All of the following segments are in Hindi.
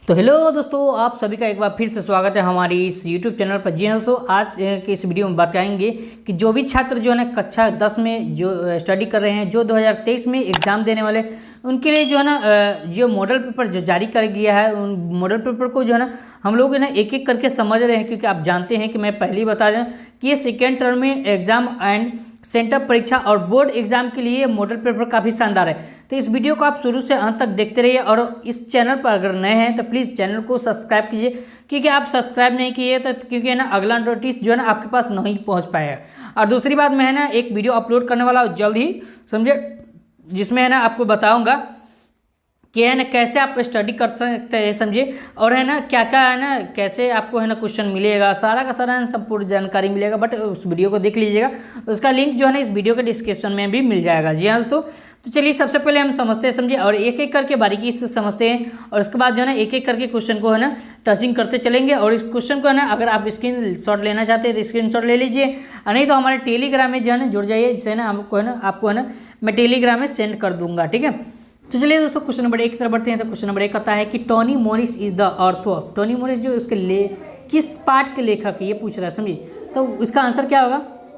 तो हेलो दोस्तों, आप सभी का एक बार फिर से स्वागत है हमारी इस यूट्यूब चैनल पर। जी हाँ दोस्तों, आज के इस वीडियो में बताएंगे कि जो भी छात्र जो है ना कक्षा 10 में जो स्टडी कर रहे हैं, जो 2023 में एग्ज़ाम देने वाले, उनके लिए जो है ना जो मॉडल पेपर जो जारी कर गया है, उन मॉडल पेपर को जो है ना हम लोग है ना एक एक करके समझ रहे हैं। क्योंकि आप जानते हैं कि मैं पहले ही बता दें कि ये सेकेंड टर्म में एग्ज़ाम एंड सेंटर परीक्षा और बोर्ड एग्जाम के लिए मॉडल पेपर काफ़ी शानदार है। तो इस वीडियो को आप शुरू से अंत तक देखते रहिए और इस चैनल पर अगर नए हैं तो प्लीज़ चैनल को सब्सक्राइब कीजिए, क्योंकि आप सब्सक्राइब नहीं किए तो क्योंकि है ना अगला नोटिस जो है ना आपके पास नहीं पहुंच पाएगा। और दूसरी बात, मैं है ना एक वीडियो अपलोड करने वाला हूँ जल्द ही, समझे, जिसमें है ना आपको बताऊँगा कि है ना कैसे आप स्टडी कर सकते हैं, समझे, और है ना क्या क्या है ना कैसे आपको है ना क्वेश्चन मिलेगा, सारा का सारा सब पूरी जानकारी मिलेगा। बट उस वीडियो को देख लीजिएगा, उसका लिंक जो है ना इस वीडियो के डिस्क्रिप्शन में भी मिल जाएगा। जी हाँ दोस्तों, तो चलिए सबसे पहले हम समझते हैं, समझे, और एक एक करके बारीकी से समझते हैं। और उसके बाद जो है ना एक एक करके क्वेश्चन को है ना टचिंग करते चलेंगे। और इस क्वेश्चन को है ना अगर आप स्क्रीन शॉट लेना चाहते हैं तो स्क्रीन शॉट ले लीजिए, और नहीं तो हमारे टेलीग्राम में जो है ना जुड़ जाइए, जिससे ना आपको है ना मैं टेलीग्राम में सेंड कर दूंगा। ठीक है, तो चलिए दोस्तों क्वेश्चन नंबर 1 की तरफ बढ़ते हैं। तो क्वेश्चन नंबर 1 कहता है कि Tony Morris is the author of, Tony Morris जो उसके किस पार्ट के लेखक है ये पूछ रहा है, समझिए। तो इसका आंसर क्या होगा?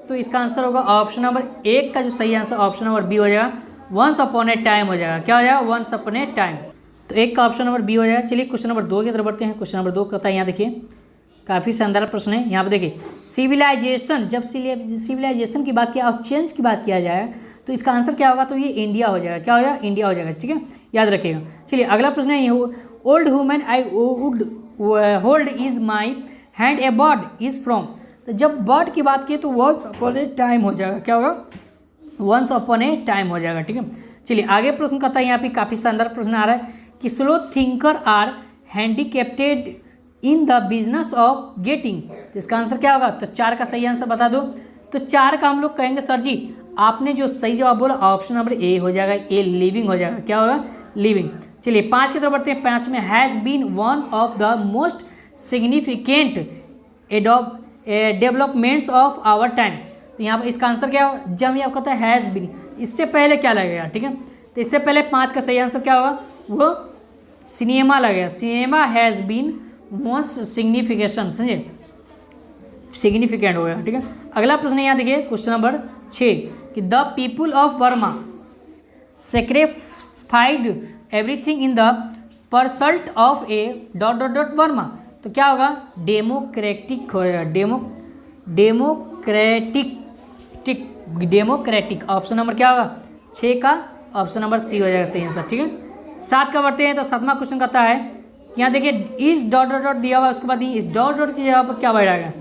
तो इसका आंसर होगा ऑप्शन नंबर 1 का जो सही आंसर ऑप्शन नंबर बी हो जाएगा, वंस अपॉन ए टाइम हो जाएगा। क्या हो जाएगा? Once upon a time. तो 1 का ऑप्शन नंबर बी हो जाएगा। चलिए क्वेश्चन नंबर 2 की तरफ बढ़ते हैं। क्वेश्चन नंबर 2 कहता है, यहाँ देखिए काफ़ी शानदार प्रश्न है। यहाँ पे देखिए सिविलाइजेशन, जब सिविलाइजेशन की बात किया और चेंज की बात किया जाए तो इसका आंसर क्या होगा? तो ये इंडिया हो जाएगा। क्या हो जाएगा? इंडिया हो जाएगा। ठीक है, याद रखिएगा। चलिए अगला प्रश्न है, old women I would hold is my hand A bird is from. तो जब बर्ड की बात की तो वंस अपॉन ए टाइम हो जाएगा। क्या होगा? वंस अपॉन ए टाइम हो जाएगा। ठीक है, चलिए आगे प्रश्न कहता है, यहाँ पे काफ़ी शानदार प्रश्न आ रहा है कि slow thinker are handicapped in the business of getting. तो इसका आंसर क्या होगा? तो 4 का सही आंसर बता दो। तो 4 का हम लोग कहेंगे सर जी आपने जो सही जवाब बोला ऑप्शन नंबर ए हो जाएगा, ए लिविंग हो जाएगा। क्या होगा? लिविंग। चलिए 5 की तरफ बढ़ते हैं। 5 में has been one of the most significant developments of our times. तो यहाँ पर इसका आंसर क्या होगा? जब ये आपका है हैज़ बीन, इससे पहले क्या लगेगा? ठीक है, तो इससे पहले 5 का सही आंसर क्या होगा? वो सिनेमा लगेगा। Cinema has been most signification, समझे, सिग्निफिकेंट हो गया। ठीक है, अगला प्रश्न यहाँ देखिए क्वेश्चन नंबर 6 कि the people of Burma sacrificed everything in the pursuit of a dot dot dot Burma. तो क्या होगा? डेमोक्रेटिक हो जाएगा। डेमोक्रेटिक ऑप्शन नंबर क्या होगा? 6 का ऑप्शन नंबर सी हो जाएगा सही आंसर। ठीक है, 7 का बढ़ते हैं। तो 7वां क्वेश्चन कहता है, यहाँ देखिए इस डॉट डॉट डॉट दिया हुआ, उसके बाद इस डॉट डॉट की जगह पर क्या बैठाएगा?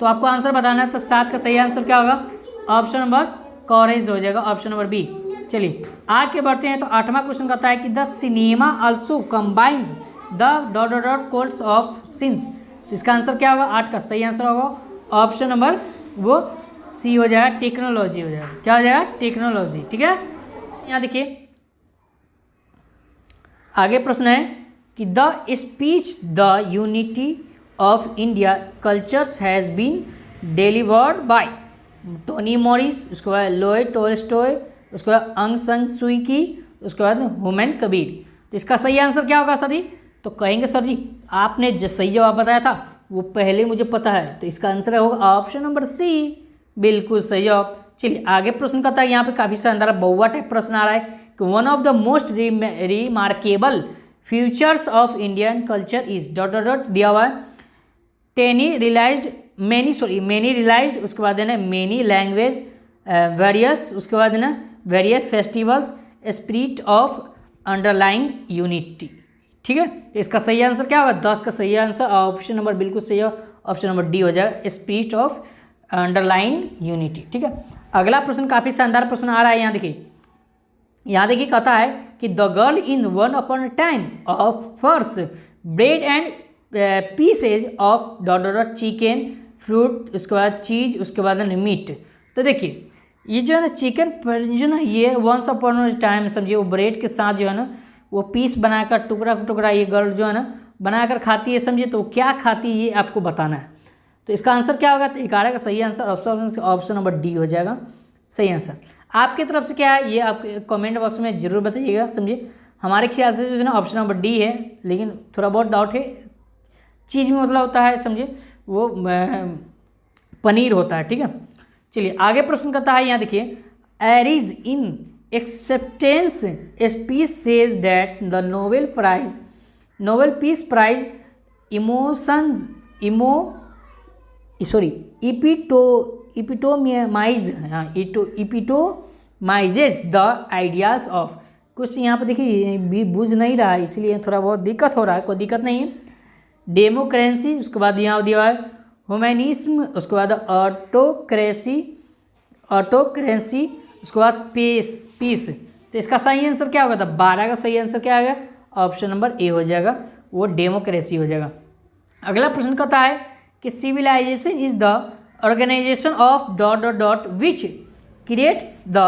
तो आपको आंसर बताना है। तो 7 का सही आंसर क्या होगा? ऑप्शन नंबर कॉरेज हो जाएगा, ऑप्शन नंबर बी। चलिए आगे बढ़ते हैं। तो 8वां क्वेश्चन कहता है कि the cinema also combines the dot dot dot codes of since. तो इसका आंसर क्या होगा? 8 का सही आंसर होगा ऑप्शन नंबर वो सी हो जाएगा, टेक्नोलॉजी हो जाएगा। क्या हो जाएगा? टेक्नोलॉजी। ठीक है, यहाँ देखिए आगे प्रश्न है कि the speech the unity of India cultures has been delivered by Tony Morris, उसके बाद लोए टोल्स्टॉय, उसके बाद अंग सन सुई की, उसके बाद हुमायूं कबीर। तो इसका सही आंसर क्या होगा सर जी? तो कहेंगे सर जी आपने जो सही जवाब बताया था वो पहले मुझे पता है, तो इसका आंसर होगा ऑप्शन नंबर सी, बिल्कुल सही जवाब। चलिए आगे प्रश्न कहता है, यहाँ पे काफ़ी शानदार बउआ टाइप प्रश्न आ रहा है कि one of the most remarkable futures of Indian culture is dot dot dot दिया हुआ है। मैनी रियलाइज्ड, उसके बाद है ना मेनी लैंग्वेज वेरियस, उसके बाद है ना various festivals spirit of underlying unity. ठीक है, तो इसका सही आंसर क्या होगा? 10 का सही आंसर ऑप्शन नंबर बिल्कुल सही है, ऑप्शन नंबर डी हो जाएगा, स्पिरिट ऑफ अंडरलाइन यूनिटी। ठीक है, अगला प्रश्न काफ़ी शानदार प्रश्न आ रहा है। यहाँ देखिए कहता है कि the girl in one upon time of first bread and pieces of dot dot dot chicken fruit, उसके बाद चीज़, उसके बाद है मीट। तो देखिए ये जो है ना चिकन जो ना ये वंस अपॉन टाइम, समझिए वो ब्रेड के साथ जो है ना वो पीस बनाकर टुकड़ा टुकड़ा ये गर्ल जो है ना बनाकर खाती है, समझिए। तो क्या खाती है ये आपको बताना है। तो इसका आंसर क्या होगा? तो 11 का सही आंसर ऑप्शन नंबर डी हो जाएगा सही आंसर। आपकी तरफ से क्या है ये आप कमेंट बॉक्स में ज़रूर बताइएगा, समझिए। हमारे ख्याल से जो है ना ऑप्शन नंबर डी है, लेकिन थोड़ा बहुत डाउट है। चीज़ में मतलब होता है, समझे, वो पनीर होता है, ठीक है। चलिए आगे प्रश्न करता है, यहाँ देखिए, Arias in acceptance speech says that the Nobel Peace Prize epitomises the ideas of. कुछ यहाँ पर देखिए भी बुझ नहीं रहा है, इसलिए थोड़ा बहुत दिक्कत हो रहा है, कोई दिक्कत नहीं है। डेमोक्रेसी, उसके बाद यहाँ दिया है ह्यूमैनिज्म, उसके बाद ऑटोक्रेसी, उसके बाद पीस। तो इसका सही आंसर क्या होगा? तो 12 का सही आंसर क्या आएगा? ऑप्शन नंबर ए हो जाएगा, वो डेमोक्रेसी हो जाएगा। अगला प्रश्न कहता है कि civilisation is the organisation of dot dot dot which creates the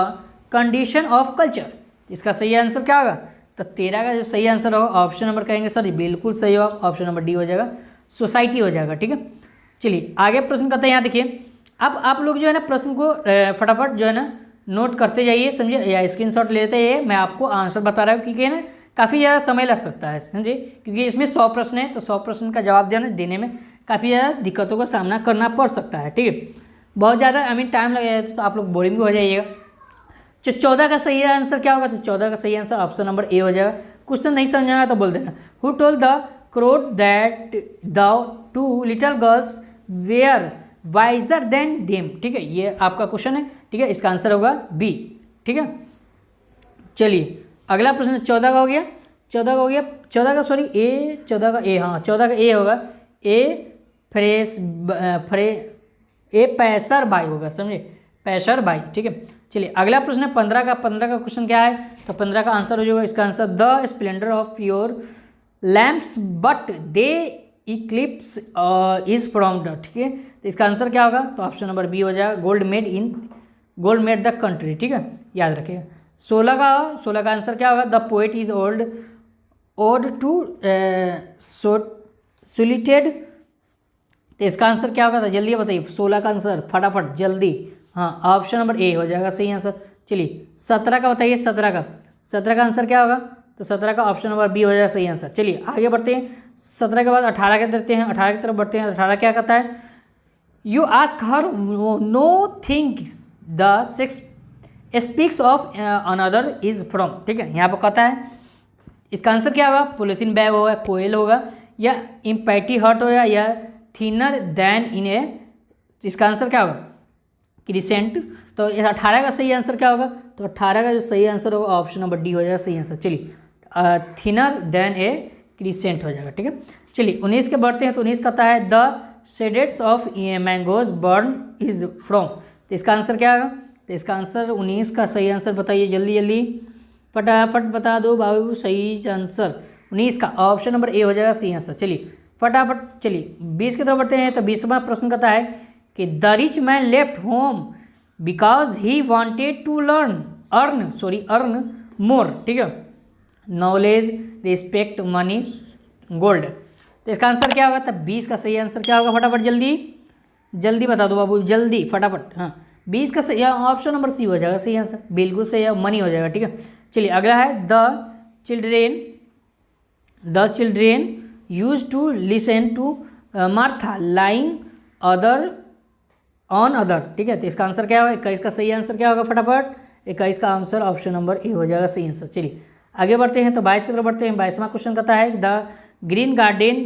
condition of culture. इसका सही आंसर क्या होगा? तो 13 का जो सही आंसर होगा ऑप्शन नंबर कहेंगे सर बिल्कुल सही होगा, ऑप्शन नंबर डी हो जाएगा, सोसाइटी हो जाएगा, ठीक है। चलिए आगे प्रश्न करते हैं, यहाँ देखिए, अब आप लोग जो है ना प्रश्न को फटाफट जो है ना नोट करते जाइए, समझे, या स्क्रीनशॉट लेते हैं। मैं आपको आंसर बता रहा हूँ, क्योंकि ना काफ़ी ज़्यादा समय लग सकता है, समझे, क्योंकि इसमें 100 प्रश्न है, तो 100 प्रश्न का जवाब देने में काफ़ी ज़्यादा दिक्कतों का सामना करना पड़ सकता है, ठीक है। बहुत ज़्यादा टाइम लग जाए तो आप लोग बोरिंग भी हो जाइएगा। 14 का सही आंसर क्या होगा? तो 14 का सही आंसर ऑप्शन नंबर ए हो जाएगा। क्वेश्चन नहीं समझ आएगा तो बोल देना। Who told the crowd that the 2 little girls were wiser than them, ठीक है, ये आपका क्वेश्चन है, ठीक है। इसका आंसर होगा बी, ठीक है। चलिए अगला प्रश्न 14 का हो गया, 14 का हो गया, 14 का सॉरी ए, 14 का ए, हाँ 14 का ए होगा, ए पैसर बाई होगा, समझे, पैसर बाई, ठीक है। चलिए अगला प्रश्न है 15 का। 15 का क्वेश्चन क्या है? तो 15 का आंसर हो जाएगा, इसका answer the splendour of your lamps but they Eclipse is from the, ठीक है। तो इसका आंसर क्या होगा? तो ऑप्शन नंबर बी हो जाएगा, गोल्ड मेड द कंट्री, ठीक है, याद रखिएगा। 16 का आंसर क्या होगा? The poet is ode to solitude. तो इसका आंसर क्या होगा? तो जल्दी बताइए 16 का आंसर फटाफट जल्दी। हाँ ऑप्शन नंबर ए हो जाएगा सही आंसर। चलिए 17 का बताइए, 17 का आंसर क्या होगा? तो 17 का ऑप्शन नंबर बी हो जाएगा सही आंसर। चलिए आगे बढ़ते हैं, 17 के बाद 18 के देते हैं, 18 की तरफ बढ़ते हैं। 18 क्या कहता है? You ask her know things the sex speaks of another is from, ठीक है। यहाँ पर कहता है इसका आंसर क्या होगा? पॉलीथीन बैग होगा, कोयल होगा, या इम्पैटी हर्ट होगा, या थिनर देन इन ए। इसका आंसर क्या होगा? क्रिसेंट। तो इस 18 का सही आंसर क्या होगा? तो 18 का जो सही आंसर होगा ऑप्शन नंबर डी हो जाएगा सही आंसर। चलिए थिनर देन ए क्रिसेंट हो जाएगा, ठीक है। चलिए 19 के बढ़ते हैं, तो 19 कहता है the shades of mangoes burn is from. तो इसका आंसर क्या होगा? तो इसका आंसर 19 का सही आंसर बताइए, जल्दी जल्दी फटाफट बता दो बाबू सही आंसर। 19 का ऑप्शन नंबर ए हो जाएगा सही आंसर। चलिए फटाफट, चलिए 20 की तरफ बढ़ते हैं। तो 20वां प्रश्न कहता है कि the rich man left home because he wanted to earn more, ठीक है, नॉलेज, रिस्पेक्ट, मनी, गोल्ड। तो इसका आंसर क्या होगा? तब 20 का सही आंसर क्या होगा? फटाफट जल्दी बता दो बाबू, जल्दी फटाफट। हाँ 20 का सही ऑप्शन नंबर सी हो जाएगा सही आंसर, बिल्कुल सही है, मनी हो जाएगा, ठीक है। चलिए अगला है the children use to listen to Martha lying on other, ठीक है। तो इसका आंसर क्या होगा? 21 का सही आंसर क्या होगा? फटाफट 21 का आंसर ऑप्शन नंबर ए हो जाएगा सही आंसर। चलिए आगे बढ़ते हैं, तो 22 की तरफ बढ़ते हैं। 22वां क्वेश्चन कहता है the green garden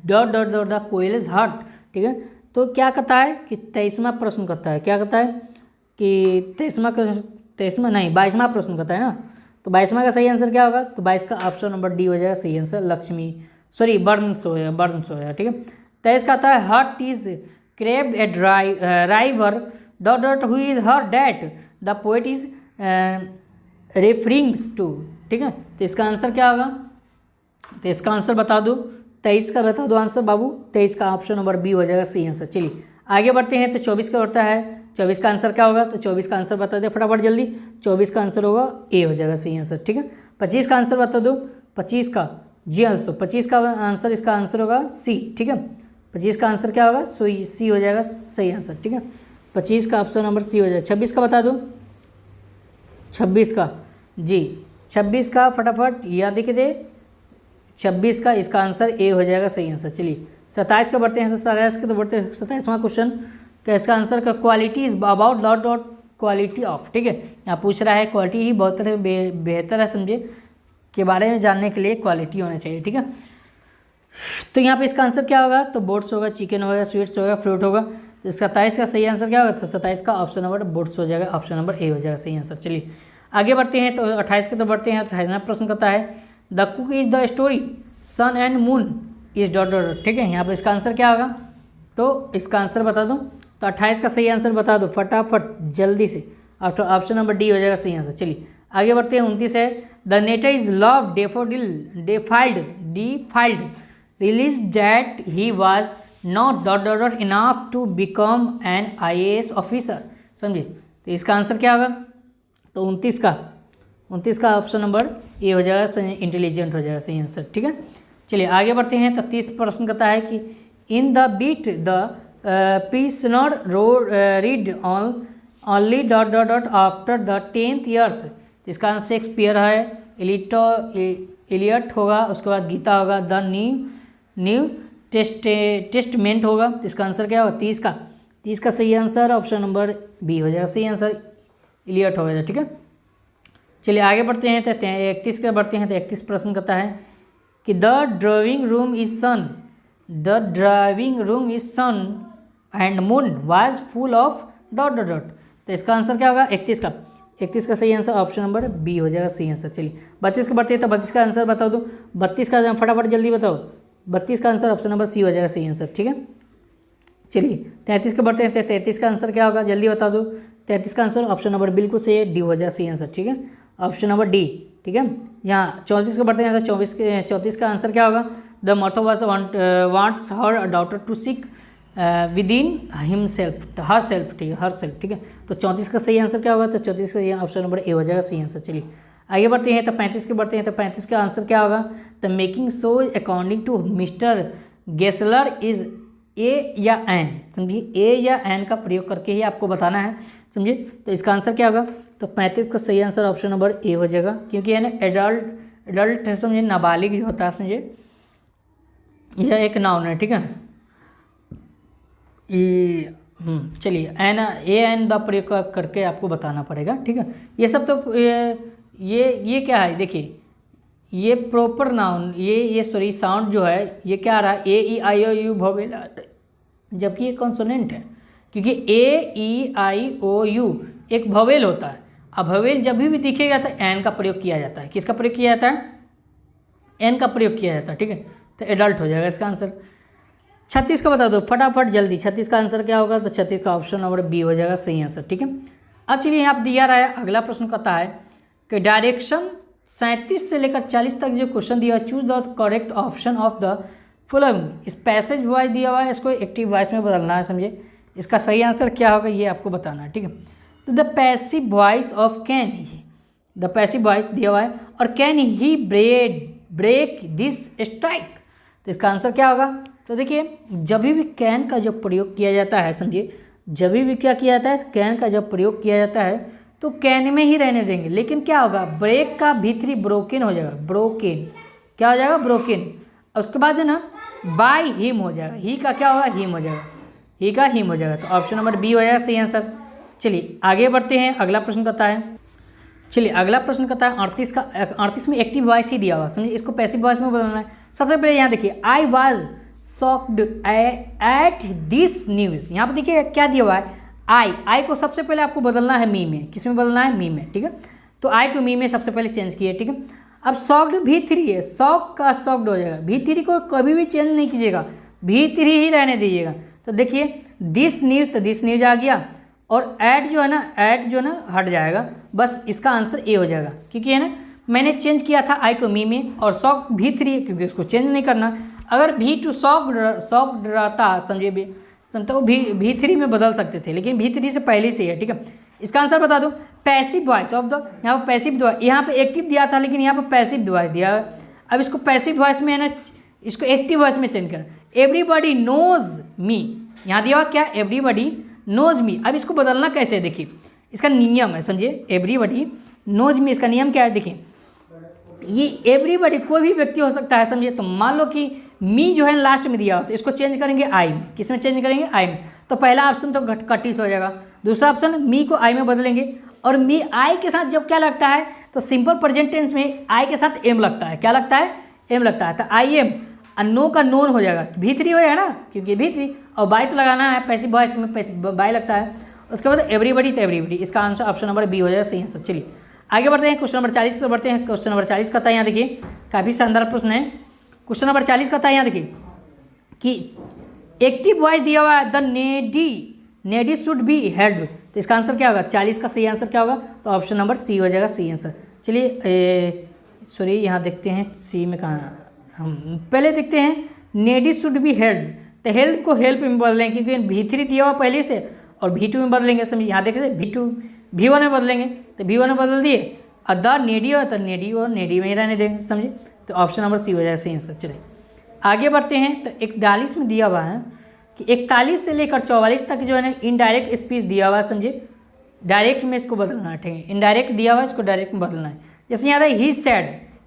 dot dot dot the coils हट, ठीक है। तो क्या कहता है कि 23वां प्रश्न कहता है, क्या कहता है कि 22वां प्रश्न कहता है ना। तो 22वां का सही आंसर क्या होगा? तो 22 का ऑप्शन नंबर डी हो जाएगा सही आंसर। बर्न्स हो जाएगा, ठीक है। 23 का आता है hut is craved at river dot dot who is her that the poet is referrings to, ठीक है। तो इसका आंसर क्या होगा? तो इसका आंसर बता दो, 23 का बता दो आंसर बाबू। 23 का ऑप्शन नंबर बी हो जाएगा सही आंसर। चलिए आगे बढ़ते हैं, तो 24 का बढ़ता है। 24 का आंसर क्या होगा? तो 24 का आंसर बता दे फटाफट जल्दी। 24 का आंसर होगा ए हो जाएगा सही आंसर, ठीक है। 25 का आंसर बता दो। 25 का जी आंसर, तो 25 का आंसर, इसका आंसर होगा सी, ठीक है। 25 का आंसर क्या होगा? सी हो जाएगा सही आंसर, ठीक है। 25 का ऑप्शन नंबर सी हो जाएगा। 26 का बता दो। 26 का जी 26 का फटाफट याद लिख दे, 26 का इसका आंसर ए हो जाएगा सही आंसर। चलिए 27 का बढ़ते हैं, 27 के तो बढ़ते हैं 27वां क्वेश्चन का इसका आंसर का quality is about dot dot quality of, ठीक है। यहाँ पूछ रहा है क्वालिटी ही बहुत तरह बेहतर है समझे के बारे में जानने के लिए क्वालिटी होना चाहिए, ठीक है। तो यहाँ पे इसका आंसर क्या होगा, तो बोट्स होगा, चिकन होगा, स्वीट्स होगा, फ्रूट होगा। तो 27 का सही आंसर क्या होगा, तो 27 का ऑप्शन नंबर बोट्स हो जाएगा, ऑप्शन नंबर ए हो जाएगा सही आंसर। चलिए आगे बढ़ते हैं, तो 28 के तो बढ़ते हैं। 28वां प्रश्न कहता है the cook is the story sun and moon is dot dot dot, ठीक है। यहाँ पर इसका आंसर क्या होगा, तो इसका आंसर बता दूँ, तो 28 का सही आंसर बता दो फटाफट जल्दी से, ऑप्शन नंबर डी हो जाएगा सही आंसर। चलिए आगे बढ़ते हैं। 29 है the narrator is love daffodil defiled realise that he was not dot dot dot enough to become an IAS officer, समझिए। तो इसका आंसर क्या होगा, तो 29 का ऑप्शन नंबर ए हो जाएगा, इंटेलिजेंट हो जाएगा सही आंसर, ठीक है। चलिए आगे बढ़ते हैं। तो 30 प्रश्न कहता है कि in the beat the prisoner read only dot dot dot after the 10th years. इसका आंसर शेक्सपियर है, एलियट होगा, उसके बाद गीता होगा, द न्यू टेस्टमेंट होगा। तो इसका आंसर क्या होगा, 30 का सही आंसर ऑप्शन नंबर बी हो जाएगा सही आंसर, एलियट हो जाएगा, ठीक है। चलिए आगे बढ़ते हैं। तो 31 के बढ़ते हैं। तो 31 प्रश्न कहता है कि the driving room is sun and moon was full of dot dot dot. तो इसका आंसर क्या होगा, 31 का सही आंसर ऑप्शन नंबर बी हो जाएगा सही आंसर। चलिए 32 के बढ़ते हैं। तो 32 का आंसर बताओ दो, 32 का फटाफट जल्दी बताओ, 32 का आंसर ऑप्शन नंबर सी हो जाएगा सही आंसर, ठीक है। चलिए 33 के बढ़ते हैं। 33 का आंसर क्या होगा, जल्दी बता दो। 33 का आंसर ऑप्शन नंबर बिल्कुल सही है, डी हो जाएगा सही आंसर, ठीक है, ऑप्शन नंबर डी, ठीक है। यहाँ 34 के बढ़ते हैं। तो 34 का आंसर क्या होगा, the mother wants her daughter to seek within himself herself, ठीक है, हर सेल्फ, ठीक है। तो 34 का सही आंसर क्या होगा, तो 34 का ऑप्शन नंबर ए हो जाएगा सही आंसर। चलिए आगे बढ़ते हैं। तो 35 के बढ़ते हैं। तो 35 का आंसर क्या होगा, the making so according to Mister Gessler is a or an, समझिए ए या एन का प्रयोग करके ही आपको बताना है, समझिए। तो इसका आंसर क्या होगा, तो 35 का सही आंसर ऑप्शन नंबर ए हो जाएगा, क्योंकि है ना एडल्ट समझिए, नाबालिग जो होता है समझिए, यह एक नाउन है, ठीक है। चलिए एन द प्रयोग करके आपको बताना पड़ेगा, ठीक है। ये सब तो ये क्या है, देखिए ये प्रॉपर नाउन, ये सॉरी साउंड जो है ये क्या आ रहा है, AEIOU वोवेल, जबकि ये कॉन्सोनेंट है, क्योंकि AEIOU एक वोवेल होता है। अब वोवेल जब भी दिखेगा तो एन का प्रयोग किया जाता है, किसका प्रयोग किया जाता है, एन का प्रयोग किया जाता है, ठीक है। तो एडल्ट हो जाएगा इसका आंसर। 36 का बता दो फटाफट जल्दी, 36 का आंसर क्या होगा, तो 36 का ऑप्शन नंबर बी हो जाएगा सही आंसर, ठीक है। अब चलिए यहाँ पर दिया रहा है, अगला प्रश्न कहता है कि डायरेक्शन 37 से लेकर 40 तक जो क्वेश्चन दिया है, choose the correct option of the following. इस पैसेज वॉइस दिया हुआ है, इसको एक्टिव वॉइस में बदलना है, समझे। इसका सही आंसर क्या होगा ये आपको बताना है, ठीक है। तो the passive voice of can, the passive voice दिया हुआ है, और can he break this strike. तो इसका आंसर क्या होगा, तो देखिए जब भी कैन का जब प्रयोग किया जाता है, समझिए, जब भी क्या किया जाता है, कैन का जब प्रयोग किया जाता है तो कैन में ही रहने देंगे, लेकिन क्या होगा, ब्रेक का भीतरी ब्रोकन हो जाएगा, ब्रोकन क्या हो जाएगा, ब्रोकन। उसके बाद है ना बाय हिम हो जाएगा, ही का क्या होगा, हिम हो जाएगा, ही का हिम हो जाएगा। तो ऑप्शन नंबर बी हो जाएगा सही आंसर। चलिए आगे बढ़ते हैं, अगला प्रश्न कहता है, चलिए अगला प्रश्न कहता है 38 में एक्टिव वॉइस ही दिया हुआ, समझिए, इसको पैसिव वॉइस में बदलना है। सबसे पहले यहाँ देखिए, I was shocked at this news, यहाँ पर देखिए क्या दिया हुआ है, आई को सबसे पहले आपको बदलना है मी में, किस में बदलना है, मी में, ठीक है। तो आई को मी में सबसे पहले चेंज किया, ठीक है। अब शॉक्ड V3 है, शॉक का शॉक्ड हो जाएगा, V3 को कभी भी चेंज नहीं कीजिएगा, V3 ही रहने दीजिएगा। तो देखिए दिस न्यूज़, तो दिस न्यूज़ आ गया, और ऐड जो है ना हट जाएगा, बस इसका आंसर ए हो जाएगा, क्योंकि है ना मैंने चेंज किया था आई को मी में, और शॉक V3 है क्योंकि उसको चेंज नहीं करना। अगर V2 शॉक्ड रहता, समझिए, तो V3 में बदल सकते थे, लेकिन V3 से पहले से है, ठीक है। इसका आंसर बता दो, पैसिव वॉइस ऑफ द, यहाँ पर पैसिव वॉइस, यहाँ पे एक्टिव दिया था लेकिन यहाँ पर पैसिव वॉइस दिया है। अब इसको पैसिव वॉइस में है ना, इसको एक्टिव वॉइस में चेंज कर, एवरीबॉडी नोज मी, यहाँ दिया हुआ क्या, एवरीबॉडी नोज मी। अब इसको बदलना कैसे है, देखिए इसका नियम है, समझिए, एवरीबॉडी नोज मी, इसका नियम क्या है, देखिए ये एवरीबॉडी कोई भी व्यक्ति हो सकता है, समझिए। तो मान लो कि मी जो है लास्ट में दिया हो तो इसको चेंज करेंगे आई में। किस में चेंज करेंगे? आई में। तो पहला ऑप्शन तो कटिस हो जाएगा। दूसरा ऑप्शन मी को आई में बदलेंगे, और मी आई के साथ जब क्या लगता है तो सिंपल प्रेजेंट टेंस में आई के साथ एम लगता है। क्या लगता है? एम लगता है। तो आई एम, नो का नोन हो जाएगा, भी3 हो जाएगा ना, क्योंकि भी3 और बाई तो लगाना है, पैसिव वॉइस में बाई लगता है। उसके बाद एवरीबॉडी, तो एवरीबॉडी। इसका आंसर ऑप्शन नंबर बी हो जाएगा, सही आंसर। चलिए आगे बढ़ते हैं क्वेश्चन नंबर 40 पर बढ़ते हैं। क्वेश्चन नंबर 40 का था, यहाँ देखिए काफ़ी शानदार प्रश्न है। क्वेश्चन नंबर 40 का था, यहाँ देखिए कि एक्टिव वॉइस दिया हुआ है, द नेडी शुड बी हेल्ड। तो इसका आंसर क्या होगा? 40 का सही आंसर क्या होगा? तो ऑप्शन नंबर सी हो जाएगा, सही आंसर। चलिए सॉरी, यहाँ देखते हैं सी में कहाँ, हम पहले देखते हैं नेडी शुड बी हेल्ड। तो हेल्प को हेल्प में बदलेंगे, क्योंकि भी3 दिया हुआ पहले से, और भी2 में बदलेंगे। समझिए यहाँ देखते हैं भी2 भी1 में बदलेंगे, तो भी1 में बदल दिए, और द नेडी हो तो नेडी हो, नेडी में ही रहने देंगे, समझिए। तो ऑप्शन नंबर सी हो जाएगा, सही आंसर। चलिए आगे बढ़ते हैं। तो 41 में दिया हुआ है कि 41 से लेकर 44 तक जो है ना इनडायरेक्ट स्पीच दिया हुआ है, समझिए। डायरेक्ट में इसको बदलना है, ठीक है। इनडायरेक्ट दिया हुआ है, इसको डायरेक्ट में बदलना है। जैसे यहाँ है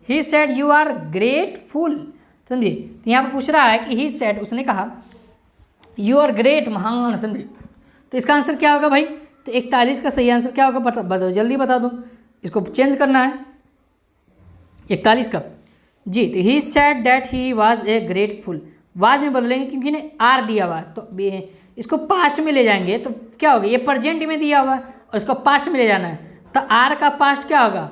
he said you are grateful, समझिए। तो यहाँ पर पूछ रहा है कि ही सेड, उसने कहा यू आर ग्रेट, महान, समझिए। तो इसका आंसर क्या होगा भाई? तो 41 का सही आंसर क्या होगा? बताओ, जल्दी बता दो। इसको चेंज करना है 41 का जी। तो he said that he was a grateful, was में बदलेंगे क्योंकि ने आर दिया हुआ है, तो इसको पास्ट में ले जाएंगे तो क्या होगा? ये प्रेजेंट में दिया हुआ है और इसको पास्ट में ले जाना है, तो आर का पास्ट क्या होगा?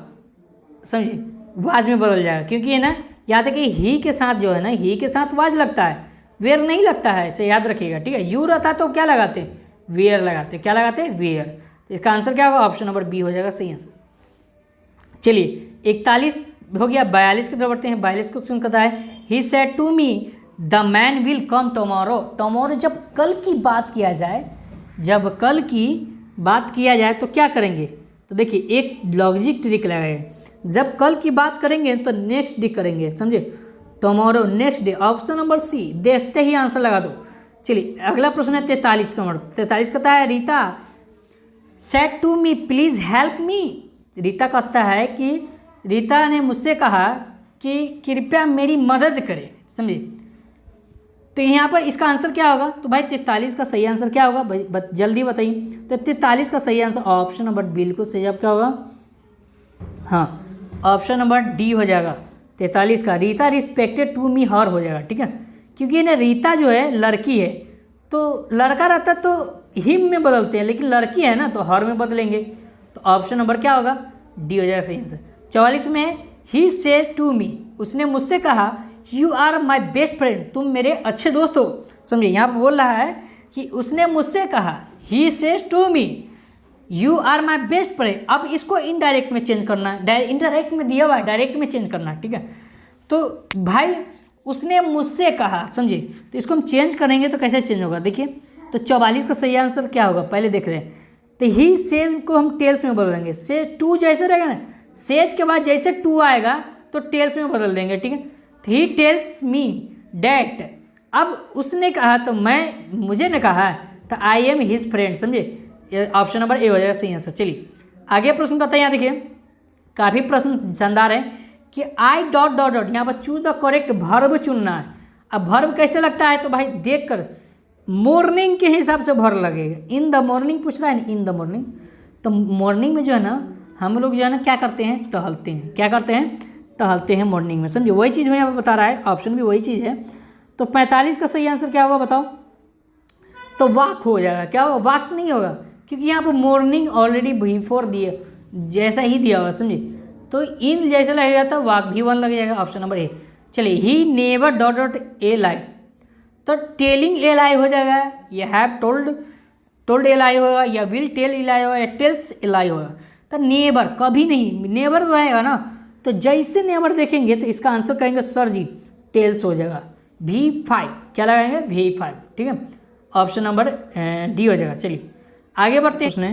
समझिए वाज में बदल जाएगा, क्योंकि है ना यहाँ तक कि ही के साथ जो है ना, ही के साथ वाज लगता है, वेयर नहीं लगता है, इसे याद रखिएगा, ठीक है। यू रहता तो क्या लगाते हैं? वेयर लगाते। क्या लगाते हैं? वेयर। तो इसका आंसर क्या होगा? ऑप्शन नंबर बी हो जाएगा, सही आंसर। चलिए 41 हो गया, 42 की तरफ बढ़ते हैं। 42 को क्वेश्चन कहता है he said to me the man will come tomorrow. Tomorrow जब कल की बात किया जाए, जब कल की बात किया जाए तो क्या करेंगे? तो देखिए एक लॉजिक ट्रिक लगाएंगे, जब कल की बात करेंगे तो नेक्स्ट डे करेंगे, समझे। Tomorrow, next day, option number C. देखते ही आंसर लगा दो। चलिए अगला प्रश्न है 43 का। 43 कहता है Rita said to me please help me. Rita कहता है कि रीता ने मुझसे कहा कि कृपया मेरी मदद करें, समझिए। तो यहाँ पर इसका आंसर क्या होगा? तो भाई 43 का सही आंसर क्या होगा भाई? जल्दी बताइए। तो 43 का सही आंसर ऑप्शन नंबर बिल्कुल सही। अब क्या होगा? हाँ, ऑप्शन नंबर डी हो जाएगा 43 का। रीता रिस्पेक्टेड टू मी हर हो जाएगा, ठीक है। क्योंकि ना रीता जो है लड़की है, तो लड़का रहता तो हिम में बदलते हैं, लेकिन लड़की है ना तो हर में बदलेंगे। तो ऑप्शन नंबर क्या होगा? डी हो जाएगा, सही आंसर। 44 में ही सेज टू मी, उसने मुझसे कहा you are my best friend, तुम मेरे अच्छे दोस्त हो, समझिए। यहाँ पर बोल रहा है कि उसने मुझसे कहा, he says to me you are my best friend. अब इसको इनडायरेक्ट में चेंज करना है, इनडायरेक्ट में दिया हुआ है, डायरेक्ट में चेंज करना है, ठीक है। तो भाई उसने मुझसे कहा, समझिए। तो इसको हम चेंज करेंगे तो कैसे चेंज होगा? देखिए तो 44 का सही आंसर क्या होगा? पहले देख रहे हैं। तो ही सेज को हम टेल्स में बदल देंगे। सेज टू जैसे रहेगा ना, सेज के बाद जैसे टू आएगा तो टेल्स में बदल देंगे, ठीक है। तो ही टेल्स मी डैट, अब उसने कहा तो मुझे ने कहा, तो आई एम हिज फ्रेंड, समझिए। ऑप्शन नंबर ए हो जाएगा, सही आंसर। चलिए आगे प्रश्न कहता है, यहाँ देखिए काफ़ी प्रश्न शानदार है कि आई डॉट डॉट डॉट, यहाँ पर चूज द करेक्ट वर्ब चुनना है। अब वर्ब कैसे लगता है? तो भाई देख कर मॉर्निंग के हिसाब से वर्ब लगेगा। इन द मॉर्निंग पूछ रहा है ना, इन द मॉर्निंग। तो मॉर्निंग में जो है ना हम लोग जो है ना क्या करते हैं? टहलते हैं। क्या करते हैं? टहलते हैं मॉर्निंग में, समझिए। वही चीज़ में यहाँ पर बता रहा है, ऑप्शन भी वही चीज़ है। तो 45 का सही आंसर क्या होगा बताओ? तो वॉक हो जाएगा। क्या होगा? वॉक्स नहीं होगा, क्योंकि यहाँ पर मॉर्निंग ऑलरेडी बिफोर दिए जैसा ही दिया हुआ, समझिए। तो इन जैसे लगेगा तो वॉक भी 1 लग जाएगा, ऑप्शन नंबर ए। चलिए he never dot dot a lie, तो टेलिंग ए लाई हो जाएगा, या हैव टोल्ड ए लाई होगा, या विल टेल ए लाई होगा, या टेल्स ए लाई होगा। तो नेवर कभी नहीं, नेवर रहेगा ना, तो जैसे नेवर देखेंगे तो इसका आंसर कहेंगे सर जी टेल्स हो जाएगा। V5 क्या लगाएंगे? V5, ठीक है। ऑप्शन नंबर डी हो जाएगा। चलिए आगे बढ़ते हैं। उसने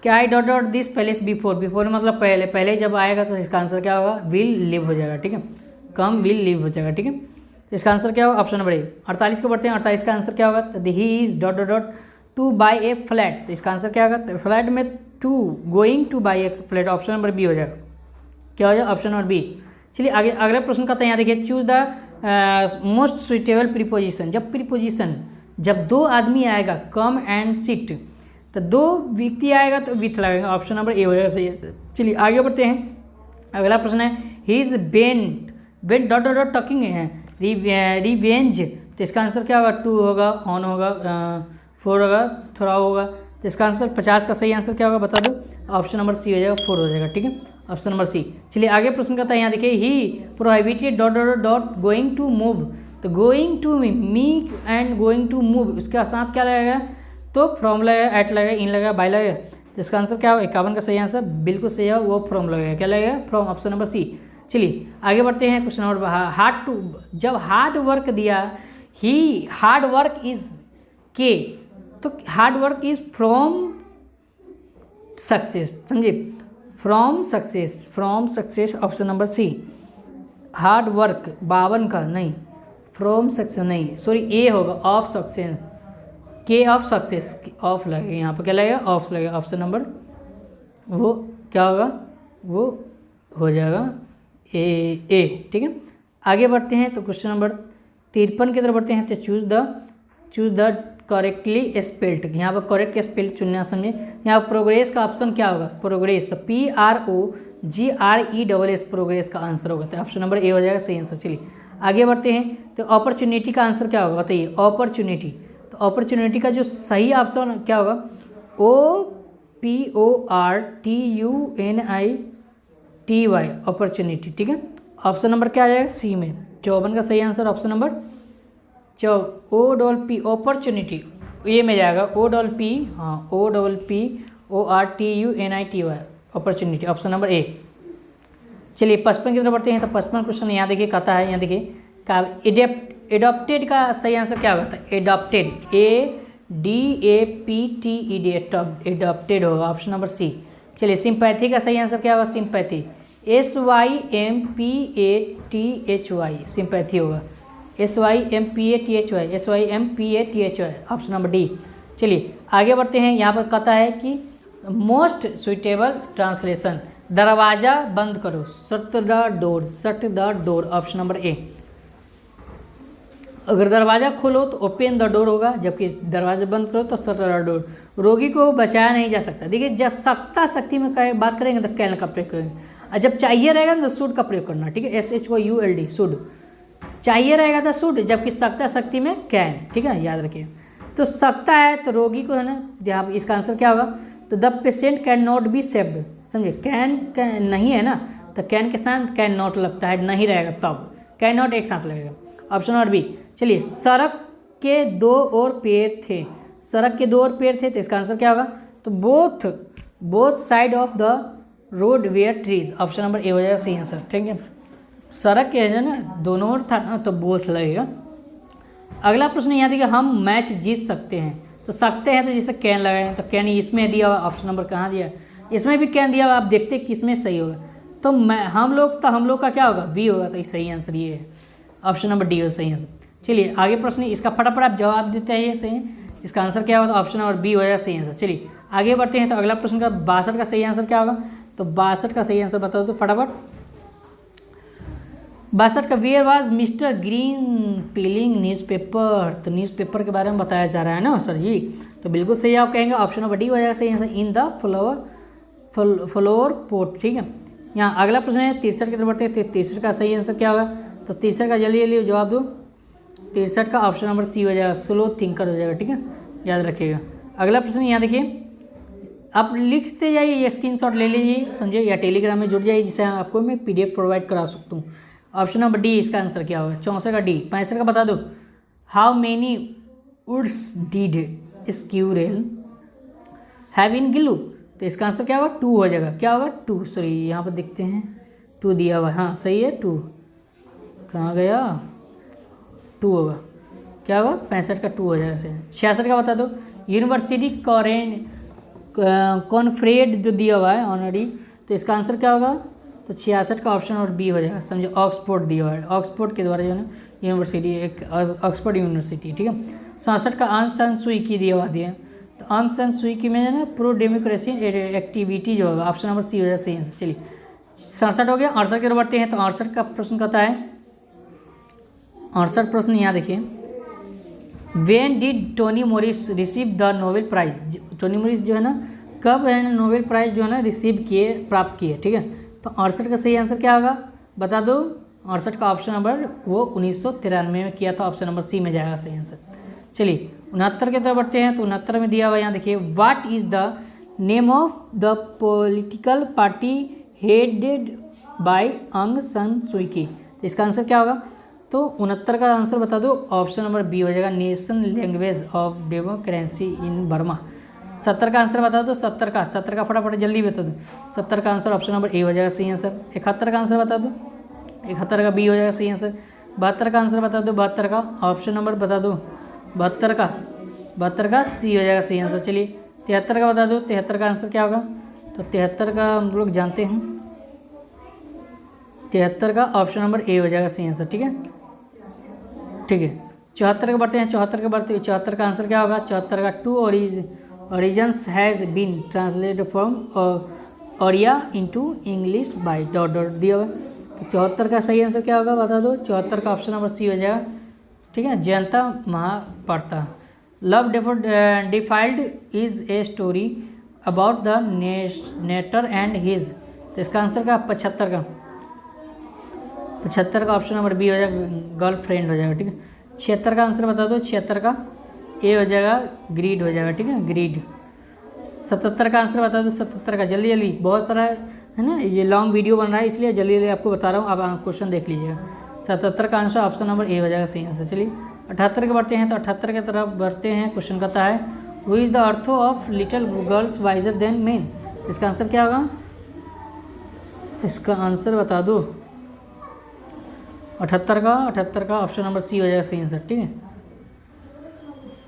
क्या आई डॉट डॉट दिस पहले से बिफोर मतलब पहले जब आएगा तो इसका आंसर क्या होगा? विल लिव हो जाएगा, ठीक है। कम विल लिव हो जाएगा, ठीक है। तो इसका आंसर क्या होगा? ऑप्शन नंबर ए। 48 को बढ़ते हैं। 48 का आंसर क्या होगा? तो he is dot dot dot to buy a flat, तो इसका आंसर क्या होगा? तो फ्लैट में to going to buy a flat, option number B हो जाएगा। क्या हो जाएगा? Option number B. चलिए आगे अगला प्रश्न का, यहाँ देखिए, choose the most suitable preposition. जब प्रीपोजिशन, जब दो आदमी आएगा कम एंड सिट, तो दो व्यक्ति आएगा तो विथ लगेगा, ऑप्शन नंबर ए हो जाएगा सही है। चलिए आगे बढ़ते हैं, अगला प्रश्न है he is bent dot dot dot talking है रिवेंज, तो इसका आंसर क्या होगा? 2 होगा, ऑन होगा, 4 होगा, थोड़ा होगा, तो इसका आंसर 50 का सही आंसर क्या होगा बता दो? ऑप्शन नंबर सी हो जाएगा, 4 हो जाएगा, ठीक है, ऑप्शन नंबर सी। चलिए आगे प्रश्न करता है, यहाँ देखिए he prohibited dot dot dot going to move, तो going to me and going to move, उसके साथ क्या लगेगा? तो फ्रॉम लगेगा, एट लगेगा, इन लगेगा, बाय लगेगा, तो इसका आंसर क्या होगा? 51 का सही आंसर बिल्कुल सही है, वो फ्रॉम लगेगा, क्या लगेगा? From, option number C. चलिए आगे बढ़ते हैं, क्वेश्चन नंबर हार्ड टू, जब हार्ड वर्क दिया ही हार्ड वर्क इज के, तो hard work is from success, समझिए, from success, option number C. Hard work 52 का नहीं, फ्रॉम सक्सेस नहीं, सॉरी ए होगा, ऑफ सक्सेस, के ऑफ सक्सेस, ऑफ लगेगा यहाँ पर, क्या लगेगा? ऑफ लगेगा, ऑप्शन नंबर वो क्या होगा? वो हो जाएगा ए, ठीक है। आगे बढ़ते हैं तो क्वेश्चन नंबर 53 की तरफ बढ़ते हैं, तो चूज द करेक्टली स्पेल्ड, यहाँ पर करेक्ट स्पेल चुनना समझे। यहाँ प्रोग्रेस का ऑप्शन क्या होगा? प्रोग्रेस, तो PROGRESS प्रोग्रेस का आंसर होगा, तो ऑप्शन नंबर ए हो जाएगा सही आंसर। चलिए आगे बढ़ते हैं, तो अपॉर्चुनिटी का आंसर क्या होगा बताइए? अपॉर्चुनिटी, तो अपॉर्चुनिटी का जो सही ऑप्शन क्या होगा? OPORTUNITY, अपॉर्चुनिटी, ठीक है, ऑप्शन नंबर क्या आ जाएगा? सी में, 54 का सही answer, option number OPP, opportunity, A में जाएगा, OPP, हाँ, OPPORTUNITY, opportunity, option number A. चलिए 55 की तरफ बढ़ते हैं, तो 55 क्वेश्चन यहाँ देखिए कहता है, यहाँ देखिए एडॉप्टेड का सही आंसर क्या होता है? एडॉप्टेड, ADAPTED, एडॉप्टेड होगा, ऑप्शन नंबर सी। चलिए सिंपैथी का सही आंसर क्या होगा? सिंपैथी, SYMPATHY, सिंपैथी होगा, SYMPATHY, ऑप्शन नंबर डी। चलिए आगे बढ़ते हैं, यहाँ पर कहता है कि मोस्ट सुइटेबल ट्रांसलेशन, दरवाज़ा बंद करो, shut the door, option number ए। अगर दरवाज़ा खोलो तो ओपन द डोर होगा, जबकि दरवाज़ा बंद करो तो शट द डोर। रोगी को बचाया नहीं जा सकता, देखिए जब सत्ता शक्ति में बात करेंगे तो कैन का प्रयोग करेंगे, और जब चाहिए रहेगा तो शुड का प्रयोग करना, ठीक है, SHOULD, शुड, चाहिए रहेगा तो शुड, जबकि सकता शक्ति में कैन, ठीक है, याद रखिए। तो सकता है तो रोगी को है ना, यहाँ इसका आंसर क्या होगा? तो the patient can not be saved, समझिए, कैन नहीं है ना, तो कैन के साथ कैन नॉट लगता है, नहीं रहेगा तब कैन नॉट एक साथ लगेगा, ऑप्शन नंबर बी। चलिए सड़क के 2 और पैर थे, सड़क के 2 और पैर थे, तो इसका आंसर क्या होगा? तो both side of the road were trees, option number A हो जाएगा सही आंसर, ठीक है। सड़क के है ना दोनों ओर था ना, तो बोथ लगेगा। अगला प्रश्न यहाँ देखिए, हम मैच जीत सकते हैं, तो सकते हैं तो जैसे कैन लगाए, तो कैन इसमें दिया हुआ, ऑप्शन नंबर कहाँ दिया? इसमें भी कैन दिया हुआ, आप देखते किस में सही होगा? तो हम लोग का क्या होगा? बी होगा, तो सही आंसर ये है, ऑप्शन नंबर डी हो सही आंसर। चलिए आगे प्रश्न, इसका फटाफट आप जवाब देते हैं, ये सही है, इसका आंसर क्या होगा? ऑप्शन नंबर बी हो जाएगा सही आंसर। चलिए आगे बढ़ते हैं, तो अगला प्रश्न का 62 का सही आंसर क्या होगा? तो 62 का सही आंसर बताओ तो फटाफट। 62 का where was Mister Green peeling newspaper, तो न्यूज़पेपर के बारे में बताया जा रहा है ना सर जी, तो बिल्कुल सही आप कहेंगे, ऑप्शन नंबर डी हो जाएगा सही answer, in the floor pot, ठीक है। यहाँ अगला प्रश्न है 63 की तरफ बढ़ते हैं, 63 का सही आंसर क्या होगा? तो 63 का जल्दी जवाब दो, 63 का ऑप्शन नंबर सी हो जाएगा, स्लो थिंकर हो जाएगा, ठीक है, याद रखिएगा। अगला प्रश्न यहाँ देखिए, आप लिखते जाइए, ये स्क्रीनशॉट ले लीजिए, समझिए, या टेलीग्राम में जुड़ जाइए, जिससे आपको मैं PDF प्रोवाइड करा सकता हूँ। ऑप्शन नंबर डी इसका आंसर क्या होगा? 64 का डी। 65 का बता दो, how many woods did squirrel have in Gillu, तो इसका आंसर क्या होगा? 2 हो जाएगा, क्या होगा? 2, सॉरी यहाँ पर देखते हैं 2 दिया हुआ है, हाँ सही है 2, कहाँ गया? 2 होगा, क्या होगा? 65 का 2 हो जाएगा सही। 66 का बता दो, यूनिवर्सिटी कॉन्फ्रेड जो दिया हुआ है ऑलरेडी, तो इसका आंसर क्या होगा? तो 66 का ऑप्शन और बी हो जाएगा, समझो, ऑक्सफोर्ड दिया हुआ है, ऑक्सफोर्ड के द्वारा जो है यूनिवर्सिटी, एक ऑक्सफोर्ड यूनिवर्सिटी, ठीक है। 67 का आंग सान सुई की दिया हुआ दिया, तो आंग सान सुई की में जो है ना प्रो डेमोक्रेसी एक्टिविटी जो होगा, ऑप्शन नंबर सी हो जाएगा सही आंसर। चलिए 67 हो गया। 68 की तरफ बढ़ते हैं तो 68 का प्रश्न कहता है, 68 प्रश्न यहाँ देखिए, when did Tony Morris receive the Nobel prize. Tony Morris जो है ना कब है ना नोबेल प्राइज जो है ना रिसीव किए, प्राप्त किए, ठीक है। तो 68 का सही आंसर क्या होगा बता दो। 68 का ऑप्शन नंबर वो 1993 में किया था, ऑप्शन नंबर सी में जाएगा सही आंसर। चलिए 69 की तरफ बढ़ते हैं तो 69 में दिया हुआ यहाँ देखिए, what is the name of the political party headed by अंग सन सुई की। तो इसका आंसर क्या होगा, तो 69 का आंसर बता दो, ऑप्शन नंबर बी हो जाएगा, nation language of democracy in Burma. 70 का आंसर बता दो, 70 का फटाफट जल्दी बता दो। 70 का आंसर ऑप्शन नंबर ए हो जाएगा सही आंसर। 71 का आंसर बता दो, 71 का बी हो जाएगा सही आंसर। 72 का आंसर बता दो, 72 का ऑप्शन नंबर बता दो, 72 का सी हो जाएगा सही आंसर। चलिए 73 का बता दो, 73 का आंसर क्या होगा, तो 73 का हम लोग जानते हैं, 73 का ऑप्शन नंबर ए हो जाएगा सही आंसर, ठीक है, ठीक है। 74 का बढ़ते हैं, 74 का बढ़ते हैं, 74 का आंसर क्या होगा, 74 का two origins has been translated from Oriya into English by dot dot दिया हुआ। तो 74 का सही आंसर क्या होगा बता दो, 74 का ऑप्शन नंबर सी हो जाएगा, ठीक है, Jayanta Mahapatra. Love defiled is a story about the narrator and his. तो इसका आंसर का 75 का ऑप्शन नंबर बी हो जाएगा, गर्लफ्रेंड हो जाएगा, ठीक है। 76 का आंसर बता दो, 76 का ए हो जाएगा, ग्रीड हो जाएगा, ठीक है, ग्रीड। 77 का आंसर बता दो, 77 का जल्दी जल्दी, बहुत सारा है ना, ये लॉन्ग वीडियो बन रहा है इसलिए जल्दी जल्दी आपको बता रहा हूँ, आप क्वेश्चन देख लीजिएगा। 77 का आंसर ऑप्शन नंबर ए हो जाएगा सही आंसर। चलिए 78 के बढ़ते हैं, तो 78 की तरफ बढ़ते हैं। क्वेश्चन कहता है, हु इज़ द अर्थो of little girls visor then main. इसका आंसर क्या होगा, इसका आंसर बता दो, 78 का ऑप्शन नंबर सी हो जाएगा सही आंसर, ठीक है।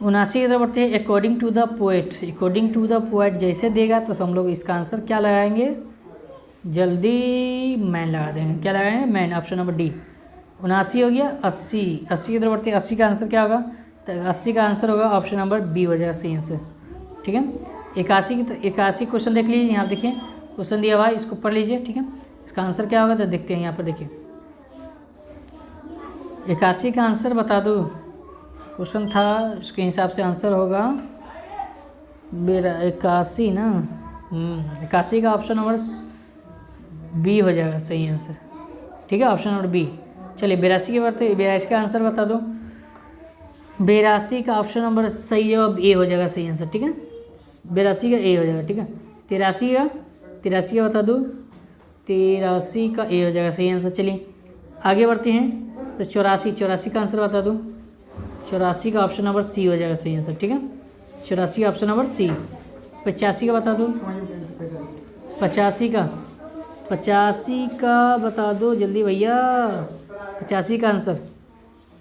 79 की तरफ बढ़ते हैं, according to the poet. According to the poet जैसे देगा तो हम लोग इसका आंसर क्या लगाएंगे, जल्दी मैन लगा देंगे, क्या लगाएंगे, मैन, ऑप्शन नंबर डी। 79 हो गया। 80 की तरफ बढ़ते हैं, 80 का आंसर क्या होगा, तो 80 का आंसर होगा ऑप्शन नंबर बी हो जाएगा सही आंसर, ठीक है। 81 क्वेश्चन देख लीजिए, यहाँ देखिए क्वेश्चन दिया हुआ है, इसको पढ़ लीजिए, ठीक है। इसका आंसर क्या होगा तो देखते हैं, यहाँ पर देखिए 81 का आंसर बता दो, क्वेश्चन था उसके हिसाब से आंसर होगा मेरा 81 ना, 81 का ऑप्शन नंबर बी हो जाएगा सही आंसर, ठीक है, ऑप्शन नंबर बी। चलिए 82 के बढ़ते, 82 का आंसर बता दो, 82 का ऑप्शन नंबर सही जवाब ए हो जाएगा सही आंसर, ठीक है, 82 का ए हो जाएगा, ठीक है। 83 का बता दो, 83 का ए हो जाएगा सही आंसर। चलिए आगे बढ़ते हैं, तो 84 का आंसर बता दो, 84 का ऑप्शन नंबर सी हो जाएगा सही आंसर, ठीक है, 84 का ऑप्शन नंबर सी। 85 का बता दो, 85 का बता दो जल्दी भैया, 85 का आंसर,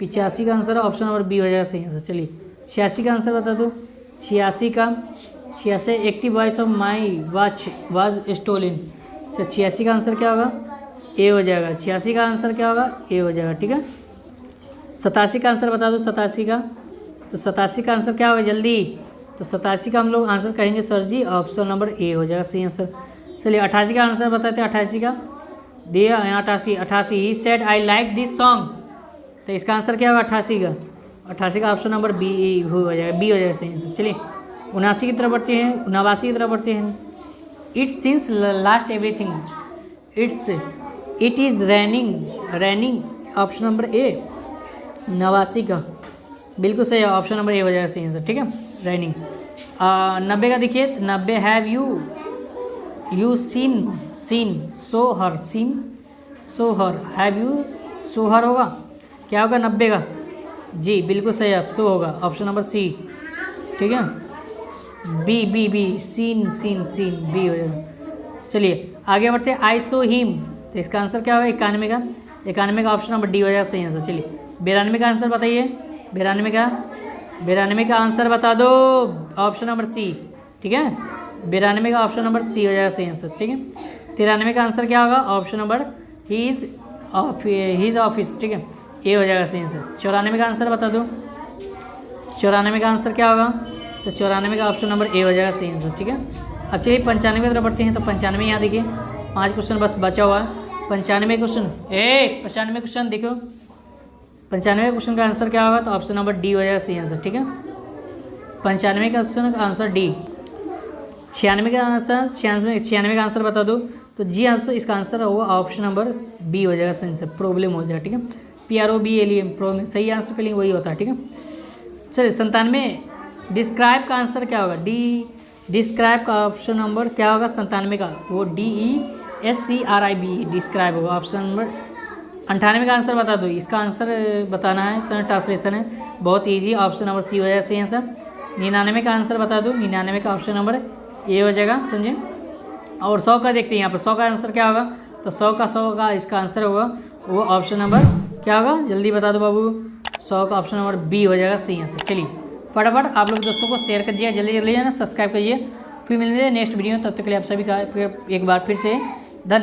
85 का आंसर ऑप्शन नंबर बी हो जाएगा सही आंसर। चलिए 86 का आंसर बता दो, 86 active voice of my watch was stolen. तो 86 का आंसर क्या होगा, ए हो जाएगा, 86 का आंसर क्या होगा, ए हो जाएगा, ठीक है। 87 का आंसर बता दो, 87 का, तो 87 का आंसर क्या होगा जल्दी, तो 87 का हम लोग आंसर कहेंगे sir ji, option number A हो जाएगा सही आंसर। चलिए 88 का आंसर बताते हैं, 88 का दिया यहाँ 88 he said I like this song. तो इसका आंसर क्या होगा 88 का ऑप्शन नंबर बी हो जाएगा, बी हो जाएगा सही आंसर। चलिए 79 की तरफ बढ़ते हैं, 89 की तरफ बढ़ते हैं। It's since last everything, it is raining option number A, 89 का बिल्कुल सही है, ऑप्शन नंबर ए हो जाएगा सही आंसर, ठीक है, रैनिंग। 90 का देखिए, 90 have you seen saw her, have you saw her होगा, क्या होगा 90 का, जी बिल्कुल सही है, सो होगा, ऑप्शन नंबर सी, ठीक है, बी सीन बी हो जाएगा। चलिए आगे बढ़ते हैं, आई सो हिम। तो इसका आंसर क्या होगा 91 का ऑप्शन नंबर डी हो जाएगा सही आंसर। चलिए 92 का आंसर बताइए, 92 का आंसर बता दो, ऑप्शन नंबर सी, ठीक है, 92 का ऑप्शन नंबर सी हो जाएगा सही आंसर, ठीक है। 93 का आंसर क्या होगा, ऑप्शन नंबर हीज ऑफिस, ठीक है, ए हो जाएगा सही आंसर। 94 का आंसर बता दो, 94 का आंसर क्या होगा, तो 94 का ऑप्शन नंबर ए हो जाएगा सही आंसर, ठीक है। अब चलिए 95 की तरफ बढ़ते हैं, तो 95 यहाँ देखिए, 5 क्वेश्चन बस बचा हुआ है। 95 क्वेश्चन 95 क्वेश्चन देखो, 95 क्वेश्चन का आंसर क्या होगा? तो ऑप्शन नंबर डी हो जाएगा सही आंसर। ठीक है, 95 का क्वेश्चन का आंसर डी। 96 का आंसर 96 का आंसर बता दो तो जी आंसर इसका आंसर होगा ऑप्शन नंबर बी हो जाएगा सही आंसर, प्रॉब्लम हो जाएगा। ठीक है, PROBLEM प्रॉब्लम सही आंसर के लिए वही होता है। ठीक है, चलिए 97 डिस्क्राइब का आंसर क्या होगा? डिस्क्राइब का ऑप्शन नंबर क्या होगा? 97 का वो DESCRIB डिस्क्राइब होगा ऑप्शन नंबर। 98 का आंसर बता दो, इसका आंसर बताना है, सर ट्रांसलेशन है, बहुत ईजी, ऑप्शन नंबर सी हो जाएगा सही आंसर। 99 का आंसर बता दो, 99 का ऑप्शन नंबर ए हो जाएगा, समझे। और 100 का देखते हैं यहाँ पर, 100 का आंसर क्या होगा? तो 100 का इसका आंसर होगा वो ऑप्शन नंबर क्या होगा? जल्दी बता दो बाबू, 100 का ऑप्शन नंबर बी हो जाएगा सही आंसर। चलिए फटाफट आप लोग दोस्तों को शेयर कर दिया, जल्दी जल्दी है ना, सब्सक्राइब करिए, फिर मिलेंगे नेक्स्ट वीडियो में। तब तक के लिए आप सभी का एक बार फिर से